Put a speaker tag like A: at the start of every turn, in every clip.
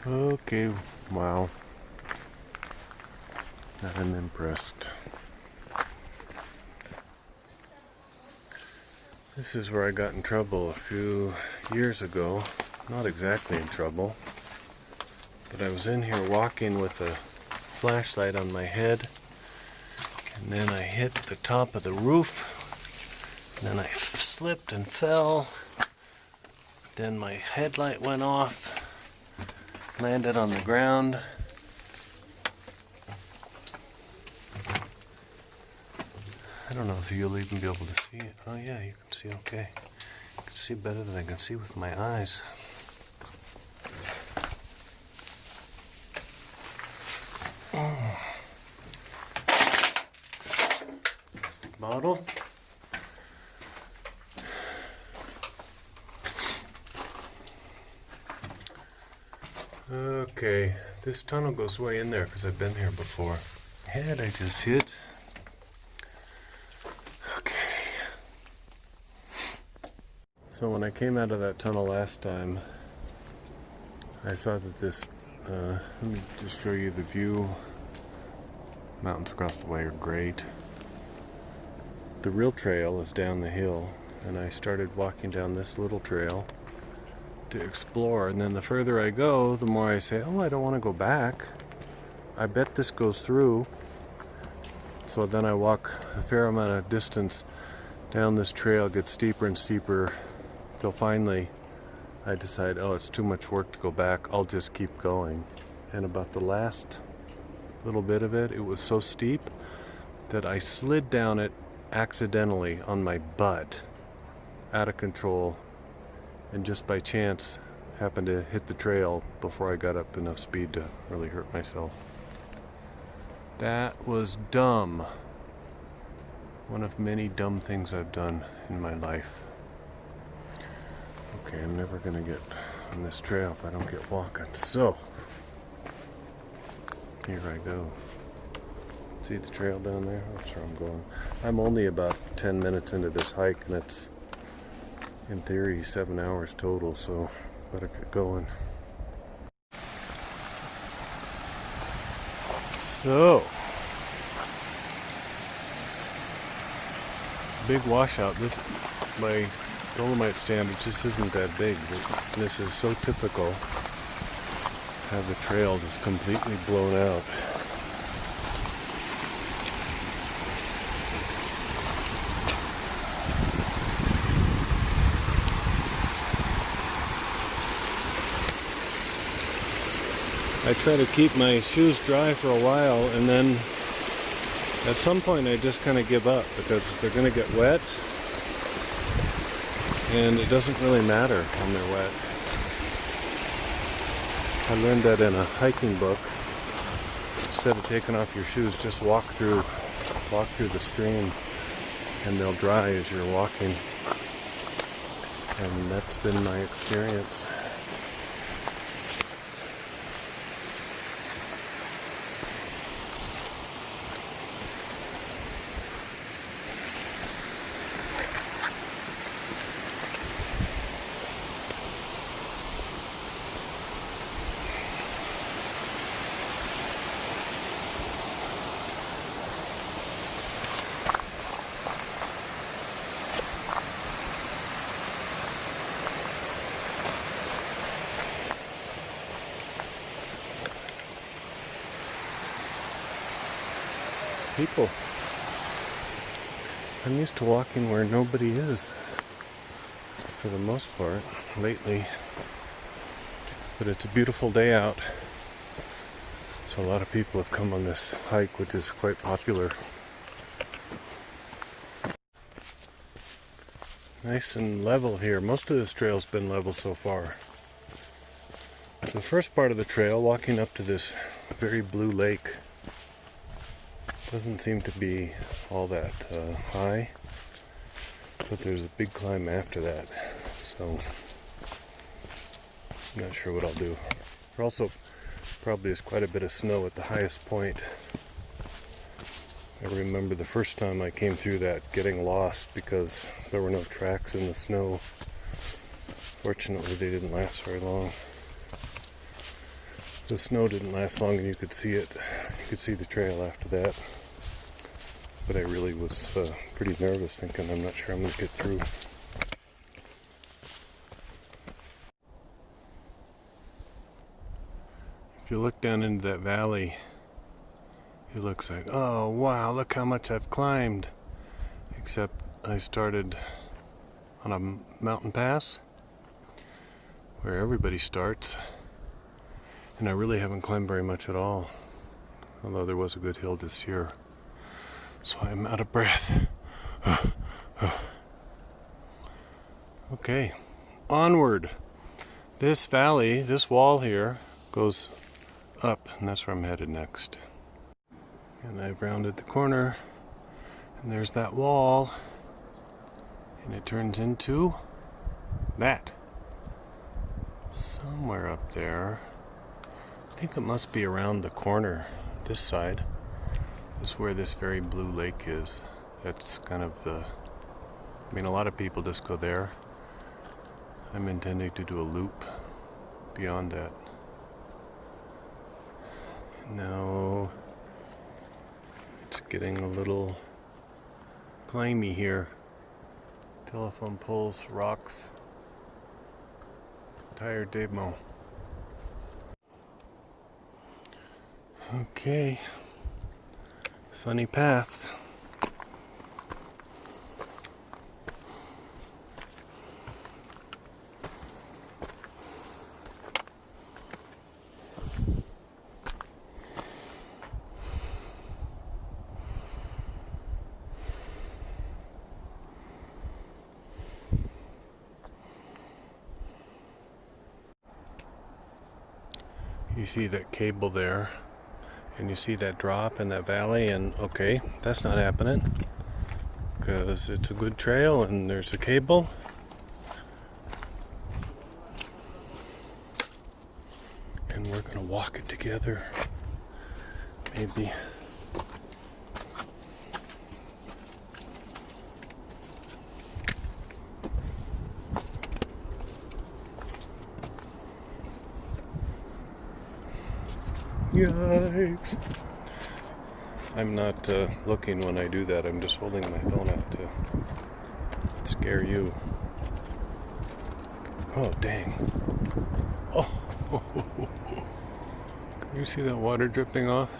A: Okay, wow. I'm impressed. This is where I got in trouble a few years ago. Not exactly in trouble, but I was in here walking with a flashlight on my head, and then I hit the top of the roof, and then I slipped and fell. Then my headlight went off, landed on the ground. I don't know if you'll even be able to see it. Oh yeah, you can see okay. You can see better than I can see with my eyes. Plastic bottle. Okay, this tunnel goes way in there because I've been here before. Head I just hit. Okay. So when I came out of that tunnel last time, I saw that this, let me just show you the view. Mountains across the way are great. The real trail is down the hill, and I started walking down this little trail to explore, and then the further I go, the more I say, oh, I don't want to go back. I bet this goes through. So then I walk a fair amount of distance down this trail, gets steeper and steeper, till finally I decide, oh, it's too much work to go back, I'll just keep going. And about the last little bit of it, it was so steep that I slid down it accidentally on my butt, out of control, and just by chance happened to hit the trail before I got up enough speed to really hurt myself. That was dumb. One of many dumb things I've done in my life. Okay, I'm never gonna get on this trail if I don't get walking. So, here I go. See the trail down there? That's where I'm going. I'm only about 10 minutes into this hike, and it's in theory 7 hours total, so better get going. So, big washout. This, my Dolomite stand, it just isn't that big, but this is so typical. Have the trail just completely blown out. I try to keep my shoes dry for a while, and then at some point I just kind of give up because they're going to get wet, and it doesn't really matter when they're wet. I learned that in a hiking book. Instead of taking off your shoes, just walk through the stream, and they'll dry as you're walking. And that's been my experience. People. I'm used to walking where nobody is for the most part lately, but it's a beautiful day out, so a lot of people have come on this hike, which is quite popular. Nice and level here. Most of this trail's been level so far. The first part of the trail, walking up to this very blue lake, doesn't seem to be all that high, but there's a big climb after that, so I'm not sure what I'll do. There also probably is quite a bit of snow at the highest point, I remember the first time I came through that getting lost because there were no tracks in the snow. Fortunately, they didn't last very long. The snow didn't last long and you could see it. You could see the trail after that. But I really was pretty nervous, thinking I'm not sure I'm going to get through. If you look down into that valley, it looks like, oh wow, look how much I've climbed. Except I started on a mountain pass where everybody starts, and I really haven't climbed very much at all, although there was a good hill this year. So I'm out of breath. Okay, onward. This valley, this wall here, goes up, and that's where I'm headed next. And I've rounded the corner, and there's that wall, and it turns into that. Somewhere up there. I think it must be around the corner, this side. This is where this very blue lake is. That's kind of the... I mean, a lot of people just go there. I'm intending to do a loop beyond that. Now, it's getting a little climby here. Telephone poles, rocks. Tired demo. Okay. Funny path. You see that cable there, and you see that drop in that valley, and okay, that's not happening because it's a good trail and there's a cable. And we're gonna walk it together, maybe. Yikes. I'm not looking when I do that. I'm just holding my phone out to scare you. Oh, dang. Oh. Can you see that water dripping off?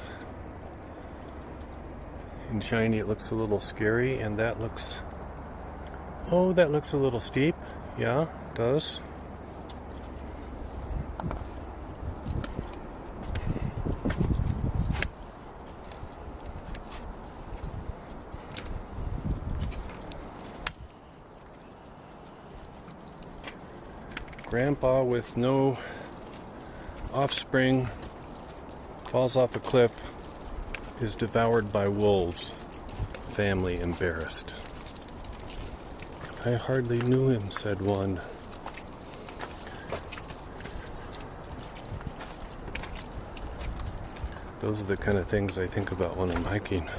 A: In shiny, it looks a little scary, and that looks... Oh, that looks a little steep. Yeah, it does. Grandpa with no offspring falls off a cliff, is devoured by wolves. Family embarrassed. I hardly knew him, said one. Those are the kind of things I think about when I'm hiking.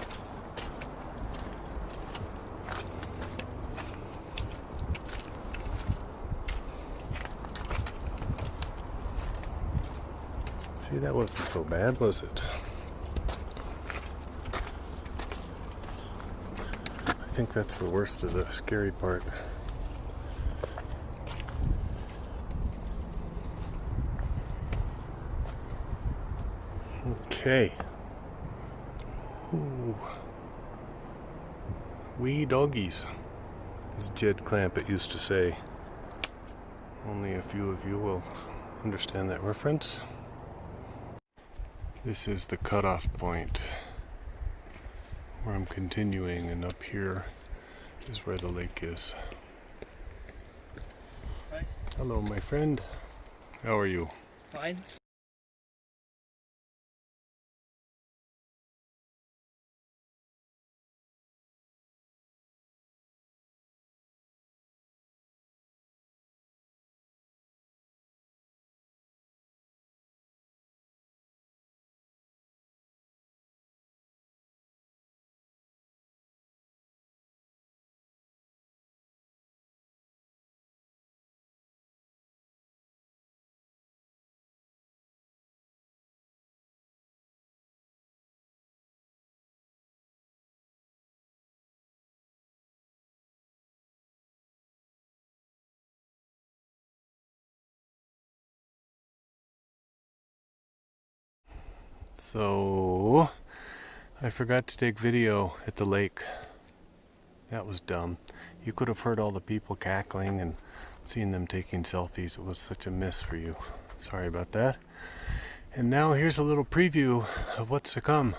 A: See, that wasn't so bad, was it? I think that's the worst of the scary part. Okay. Ooh. Wee doggies, as Jed Clampett used to say. Only a few of you will understand that reference. This is the cutoff point where I'm continuing, and up here is where the lake is.
B: Hi.
A: Hello, my friend. How are you?
B: Fine.
A: So, I forgot to take video at the lake. That was dumb. You could have heard all the people cackling and seen them taking selfies. It was such a miss for you. Sorry about that. And now here's a little preview of what's to come.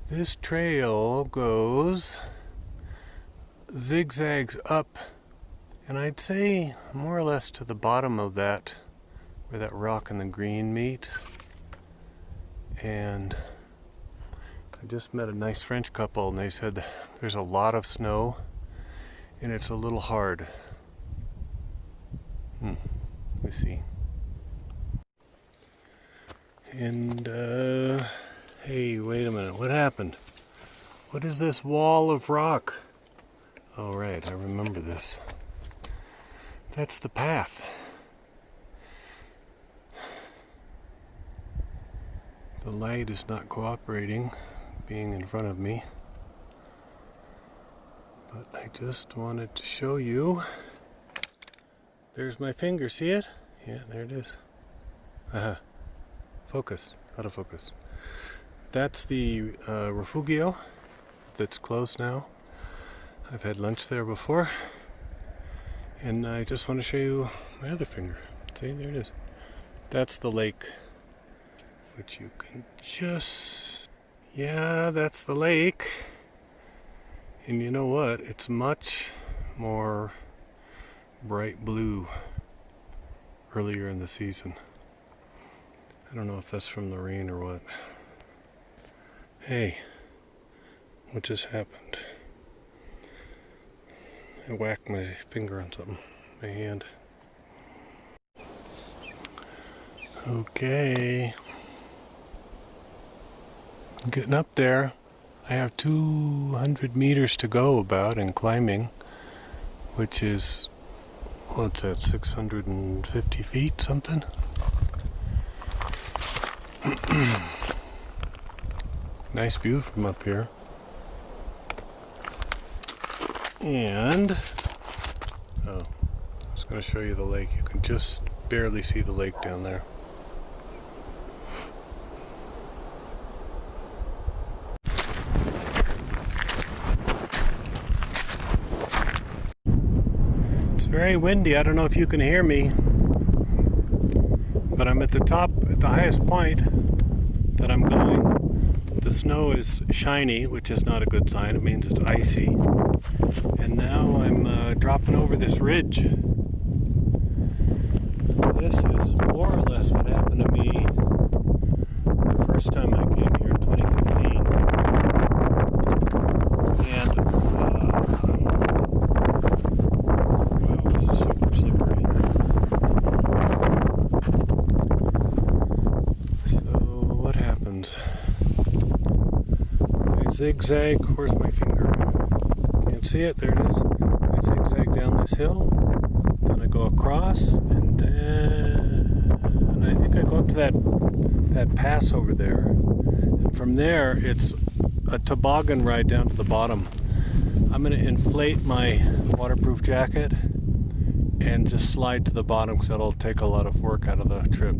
A: This trail goes zigzags up, and I'd say more or less to the bottom of that, where that rock and the green meet. And I just met a nice French couple, and they said there's a lot of snow and it's a little hard. Let's see. And hey, wait a minute, what happened? What is this wall of rock? Oh right, I remember this. That's the path. The light is not cooperating, being in front of me. But I just wanted to show you. There's my finger, see it? Yeah, there it is. Focus, out of focus. That's the Refugio that's closed now. I've had lunch there before. And I just want to show you my other finger. See, there it is. That's the lake, which you can just... Yeah, that's the lake. And you know what? It's much more bright blue earlier in the season. I don't know if that's from the rain or what. Hey, what just happened? I whacked my finger on something, my hand. Okay. Getting up there. I have 200 meters to go about in climbing, which is, what's that, 650 feet, something? Nice view from up here. And, oh, I was going to show you the lake. You can just barely see the lake down there. It's very windy. I don't know if you can hear me, but I'm at the top, at the highest point that I'm going. The snow is shiny, which is not a good sign. It means it's icy. And now I'm dropping over this ridge. This is more or less what happened to me the first time I came here in 2015. And, wow, this is super slippery. So, what happens? I zigzag, where's my finger? Can't see it, there it is. I zigzag down this hill, then I go across, and then I think I go up to that pass over there. And from there, it's a toboggan ride down to the bottom. I'm going to inflate my waterproof jacket and just slide to the bottom because that'll take a lot of work out of the trip.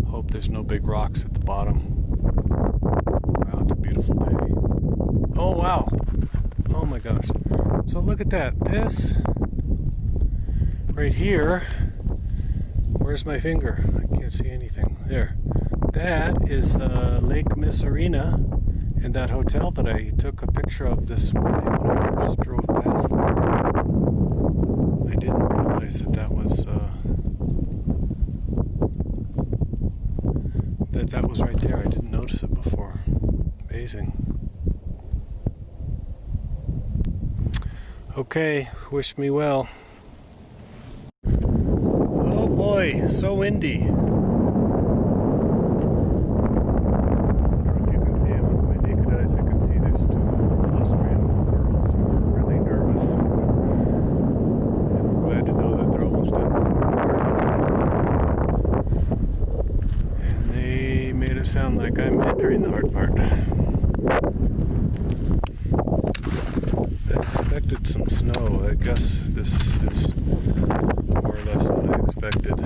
A: Hope there's no big rocks at the bottom. Wow, it's a beautiful day. Oh wow! Oh my gosh. So look at that. This right here, where's my finger? I can't see anything. There. That is Lake Misarina, and that hotel that I took a picture of this morning when I first drove past there. I didn't realize that was that was right there. I didn't notice it before. Amazing. Okay, wish me well. Oh boy, so windy. I don't know if you can see it with my naked eyes. I can see there's two Austrian girls who are really nervous. And I'm glad to know that they're almost done with the hard part. And they made it sound like I'm entering the hard part. I expected some snow. I guess this is more or less what I expected.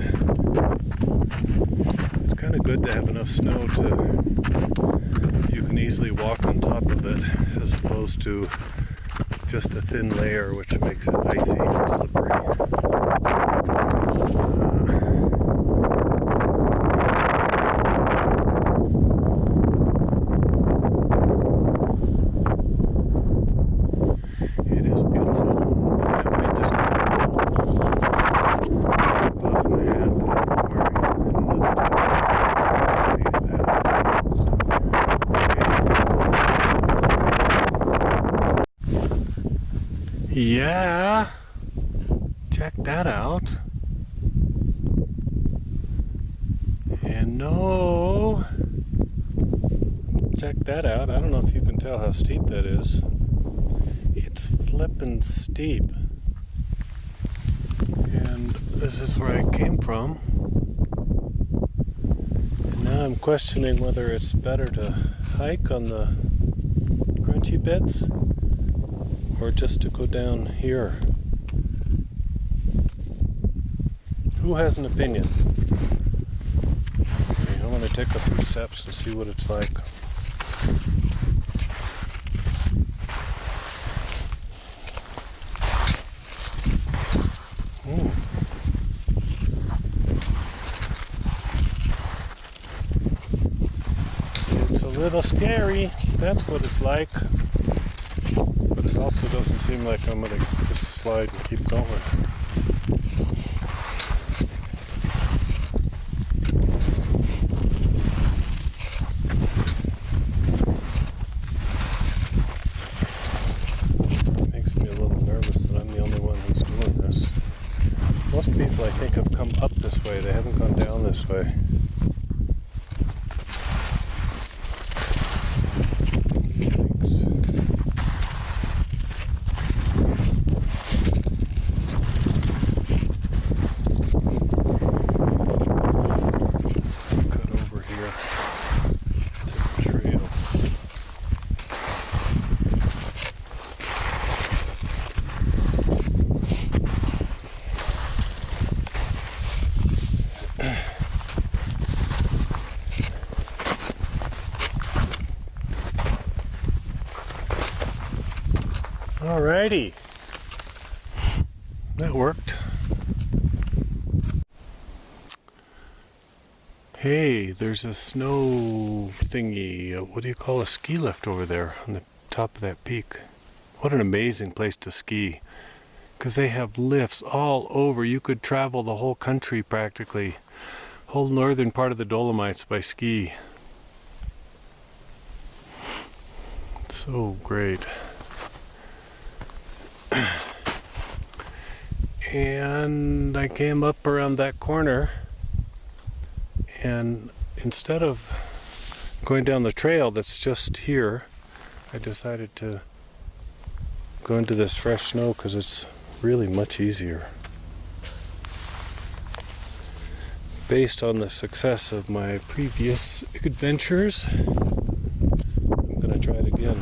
A: It's kind of good to have enough enough snow to you can easily walk on top of it, as opposed to just a thin layer which makes it icy and slippery. It is beautiful. That wind is cool. Gloves in my hand that I'm not wearing, and another jacket. Yeah, check that out. And no, check that out. I don't know if you can tell how steep that is. It's flippin' steep. And this is where I came from. And now I'm questioning whether it's better to hike on the crunchy bits or just to go down here. Who has an opinion? Okay, I'm going to take a few steps and see what it's like. It's a little scary, that's what it's like. But it also doesn't seem like I'm going to just slide and keep going. It makes me a little nervous that I'm the only one who's doing this. Most people, I think, have come up this way. They haven't gone down this way. Alrighty, that worked. Hey, there's a snow thingy, what do you call a ski lift over there on the top of that peak. What an amazing place to ski, because they have lifts all over. You could travel the whole country practically, whole northern part of the Dolomites by ski. It's so great. And I came up around that corner, and instead of going down the trail that's just here, I decided to go into this fresh snow because it's really much easier. Based on the success of my previous adventures, I'm going to try it again.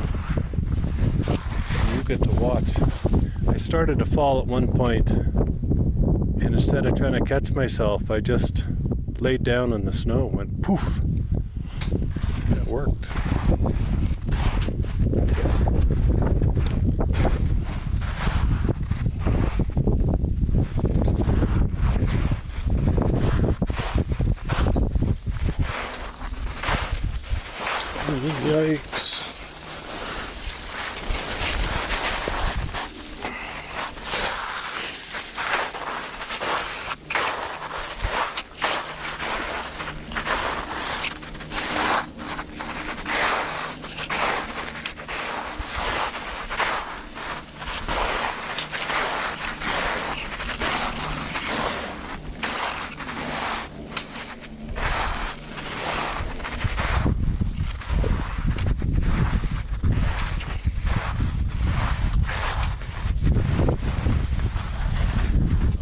A: And you get to watch. I started to fall at one point, and instead of trying to catch myself, I just laid down in the snow and went poof. That worked. Yikes.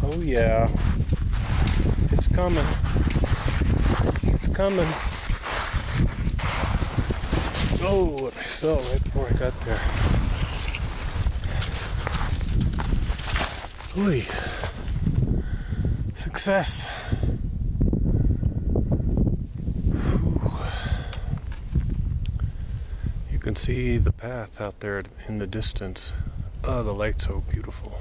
A: Oh yeah, it's coming. It's coming. Oh, I fell right before I got there. Ooh, success. Whew. can see the path out there in the distance. Oh, the light's so beautiful.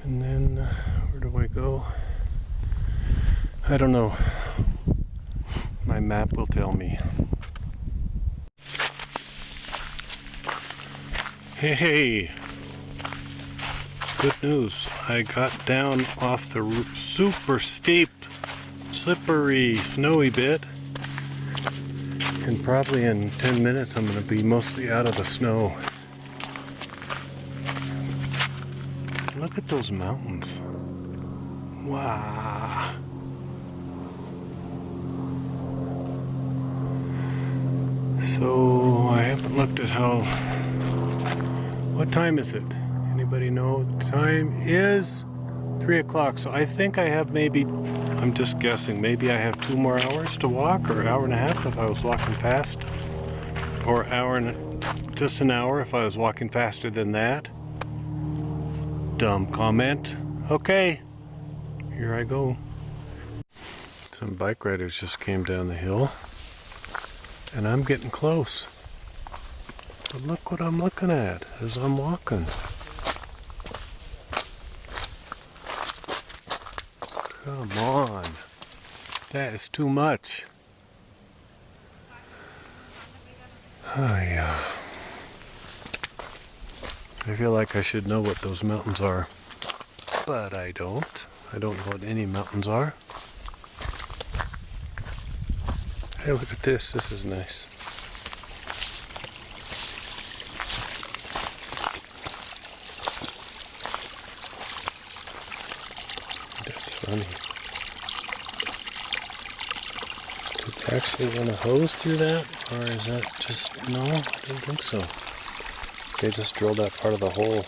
A: And then, where do I go? I don't know. My map will tell me. Hey! Good news. I got down off the super steep, slippery, snowy bit. And probably in 10 minutes I'm going to be mostly out of the snow. Look at those mountains. Wow. So I haven't looked at what time is it? Anybody know? The time is 3 o'clock. So I think I have I'm just guessing, maybe I have 2 more hours to walk, or hour and a half if I was walking fast. Or just an hour if I was walking faster than that. Dumb comment. Okay, here I go. Some bike riders just came down the hill, and I'm getting close. But look what I'm looking at as I'm walking. Come on. That is too much. Oh yeah. I feel like I should know what those mountains are. But I don't. I don't know what any mountains are. Hey, look at this. This is nice. That's funny. Did they actually run a hose through that? Or is that just... No, I don't think so. They just drilled that part of the hole.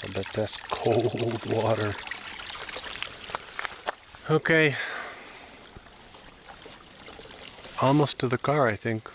A: I bet that's cold water. Okay. Almost to the car, I think.